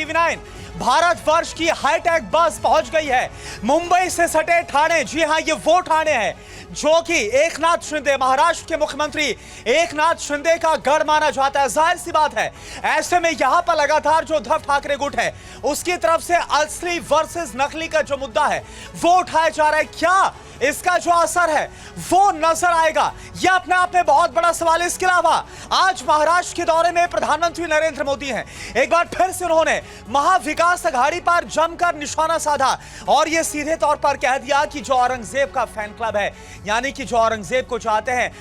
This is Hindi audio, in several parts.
टीवी9 भारतवर्ष की हाईटेक बस पहुंच गई है मुंबई से सटे ठाणे। जी हां, ये वो ठाणे है जो कि एकनाथ शिंदे, महाराष्ट्र के मुख्यमंत्री एकनाथ शिंदे का गढ़ माना जाता है। जाहिर सी बात है, ऐसे में यहां पर लगातार जो उद्धव ठाकरे गुट है उसकी तरफ से असली वर्सेस नकली का जो मुद्दा है वो उठाया जा रहा है। क्या इसका जो असर है वो नजर आएगा, यह अपने आप में बहुत बड़ा सवाल है। इसके अलावा आज महाराष्ट्र के दौरे में प्रधानमंत्री नरेंद्र मोदी हैं। एक बार फिर से उन्होंने महाविकास अघाड़ी पर जमकर निशाना साधा और यह सीधे तौर पर कह दिया कि जो औरंगजेब का फैन क्लब है, यानी कि जो औरंगजेब को चाहते हैं,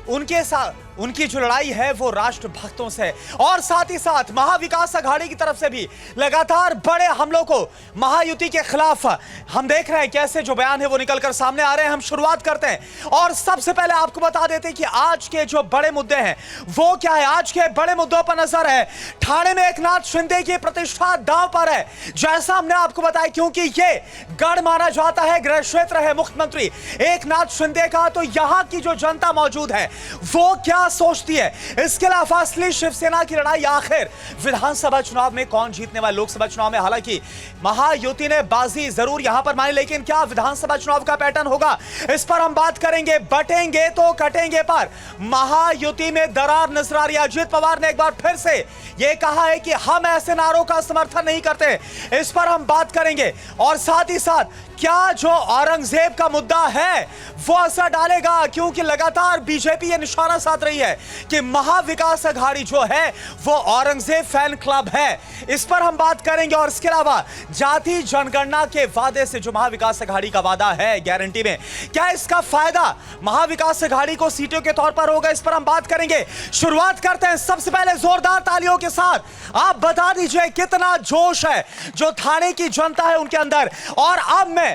उनके साथ उनकी जो लड़ाई है वो राष्ट्र भक्तों से। और साथ ही साथ महाविकास अघाड़ी की तरफ से भी लगातार बड़े हमलों को महायुति के खिलाफ हम देख रहे हैं कैसे जो बयान है वो निकलकर सामने आ रहे हैं। हम शुरुआत करते हैं और सबसे पहले आपको बता देते हैं कि आज के जो बड़े मुद्दे हैं वो क्या है। आज के बड़े मुद्दों पर नजर है। ठाणे में एकनाथ शिंदे की प्रतिष्ठा दांव पर है, जैसा हमने आपको बताया, क्योंकि ये गढ़ माना जाता है, गृह क्षेत्र है मुख्यमंत्री एकनाथ शिंदे का। तो यहां की जो जनता मौजूद है वो क्या सोचती है, इसके अलावा असली शिवसेना की लड़ाई आखिर विधानसभा चुनाव में कौन जीतने वाला। लोकसभा चुनाव में हालांकि महायुति ने बाजी जरूर यहां पर मानी, लेकिन क्या विधानसभा चुनाव का पैटर्न होगा, इस पर हम बात करेंगे। बटेंगे तो कटेंगे पर महायुति में दरार नजर आ रही है। अजित पवार ने एक बार फिर से यह कहा है कि हम ऐसे नारों का समर्थन नहीं करते, इस पर हम बात करेंगे। और साथ ही साथ क्या जो औरंगजेब का मुद्दा है वो असर डालेगा, क्योंकि लगातार बीजेपी ये निशाना साध रही है कि महाविकास अघाड़ी जो है वो औरंगजेब फैन क्लब है, इस पर हम बात करेंगे। और इसके अलावा जाति जनगणना के वादे से जो महाविकास अघाड़ी का वादा है गारंटी में, क्या इसका फायदा महाविकास अघाड़ी को सीटों के तौर पर होगा, इस पर हम बात करेंगे। शुरुआत करते हैं सबसे पहले जोरदार तालियों के साथ। आप बता दीजिए कितना जोश है जो ठाणे की जनता है उनके अंदर। और अब मैं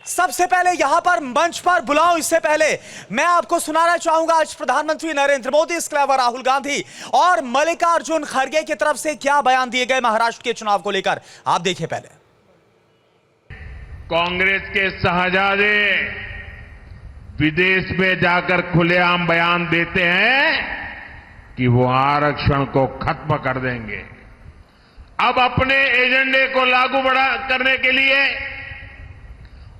सबसे पहले यहां पर मंच पर बुलाऊं, इससे पहले मैं आपको सुनाना चाहूंगा आज प्रधानमंत्री नरेंद्र मोदी, इसके अलावा राहुल गांधी और मल्लिकार्जुन खड़गे की तरफ से क्या बयान दिए गए महाराष्ट्र के चुनाव को लेकर। आप देखिए पहले। कांग्रेस के शहजादे विदेश में जाकर खुलेआम बयान देते हैं कि वो आरक्षण को खत्म कर देंगे। अब अपने एजेंडे को लागू करने के लिए,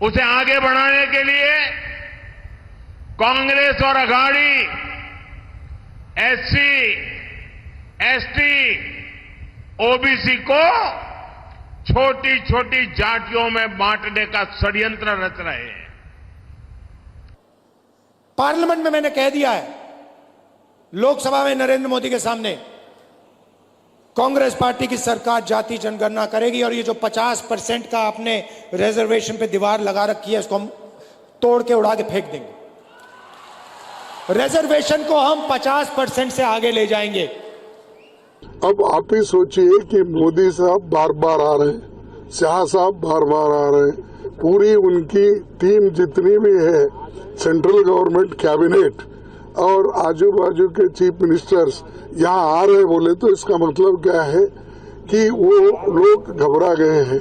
उसे आगे बढ़ाने के लिए कांग्रेस और अघाड़ी एससी, एसटी, ओबीसी को छोटी छोटी जातियों में बांटने का षड्यंत्र रच रहे हैं। पार्लियामेंट में मैंने कह दिया है, लोकसभा में नरेंद्र मोदी के सामने, कांग्रेस पार्टी की सरकार जाति जनगणना करेगी और ये जो 50% का आपने रिजर्वेशन पे दीवार लगा रखी है उसको हम तोड़ के उड़ा के फेंक देंगे। रिजर्वेशन को हम 50% से आगे ले जाएंगे। अब आप ही सोचिए कि मोदी साहब बार बार आ रहे हैं, शाह साहब बार बार आ रहे हैं, पूरी उनकी टीम जितनी भी है, सेंट्रल गवर्नमेंट कैबिनेट और आजू बाजू के चीफ मिनिस्टर्स यहाँ आ रहे बोले तो इसका मतलब क्या है कि वो लोग घबरा गए हैं।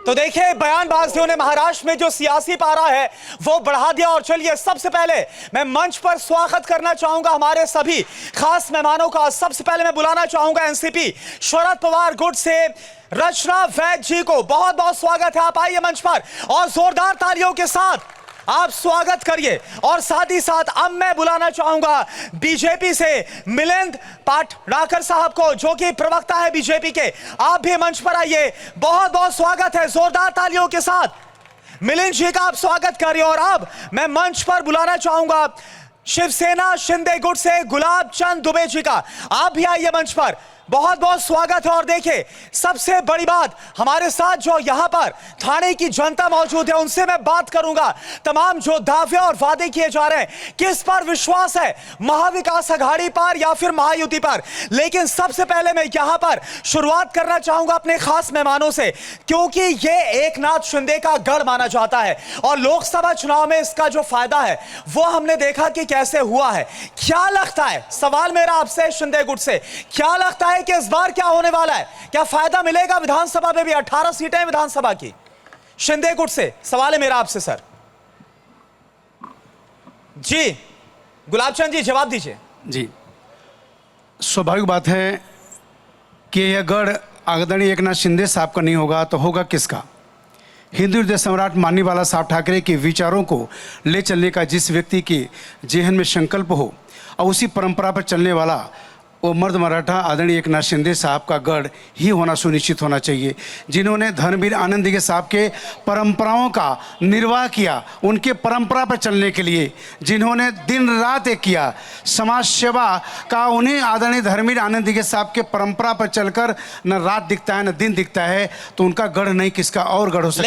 तो देखिए, बयानबाजियों ने महाराष्ट्र में जो सियासी पारा है वो बढ़ा दिया। और चलिए सबसे पहले मैं मंच पर स्वागत करना चाहूंगा हमारे सभी खास मेहमानों का। सबसे पहले मैं बुलाना चाहूंगा एनसीपी शरद पवार गुट से रचना वैद्य जी को। बहुत बहुत स्वागत है, आप आइए मंच पर और जोरदार तालियों के साथ आप स्वागत करिए। और साथ ही साथ अब मैं बुलाना चाहूंगा बीजेपी से मिलिंद पाटराकर साहब को, जो कि प्रवक्ता है बीजेपी के। आप भी मंच पर आइए, बहुत बहुत स्वागत है, जोरदार तालियों के साथ मिलिंद जी का आप स्वागत करिए। और अब मैं मंच पर बुलाना चाहूंगा शिवसेना शिंदे गुट से गुलाब चंद दुबे जी का। आप भी आइए मंच पर, बहुत बहुत स्वागत है। और देखिए, सबसे बड़ी बात, हमारे साथ जो यहां पर ठाणे की जनता मौजूद है उनसे मैं बात करूंगा। तमाम जो दावे और वादे किए जा रहे हैं, किस पर विश्वास है, महाविकास अघाड़ी पर या फिर महायुति पर। लेकिन सबसे पहले मैं यहां पर शुरुआत करना चाहूंगा अपने खास मेहमानों से, क्योंकि ये एकनाथ शिंदे का गढ़ माना जाता है और लोकसभा चुनाव में इसका जो फायदा है वो हमने देखा कि कैसे हुआ है। क्या लगता है, सवाल मेरा आपसे शिंदे गुट से, क्या लगता है कि इस बार क्या होने वाला है, क्या फायदा मिलेगा विधानसभा में भी? 18 सीटें विधानसभा की। शिंदे गुट से सवाल है मेरा आपसे सर। जी गुलाबचंद जी जवाब दीजिए। जी, स्वाभाविक बात है कि यह गढ़ आदरणीय एकनाथ शिंदे साहब का नहीं होगा तो होगा किसका? हिंदू हृदय सम्राट माननीय साहब ठाकरे के विचारों को ले चलने का जिस व्यक्ति के जेहन में संकल्प हो और उसी परंपरा पर चलने वाला वो मर्द मराठा आदरणीय एकनाथ शिंदे साहब का गढ़ ही होना सुनिश्चित होना चाहिए, जिन्होंने धर्मवीर आनंद दिघे साहब के परंपराओं का निर्वाह किया, उनके परंपरा पर चलने के लिए जिन्होंने दिन रात एक किया समाज सेवा का, उन्हें आदरणीय धर्मवीर आनंद दिघे साहब के परंपरा पर चलकर न रात दिखता है न दिन दिखता है, तो उनका गढ़ नहीं किसका और गढ़ हो सकता है।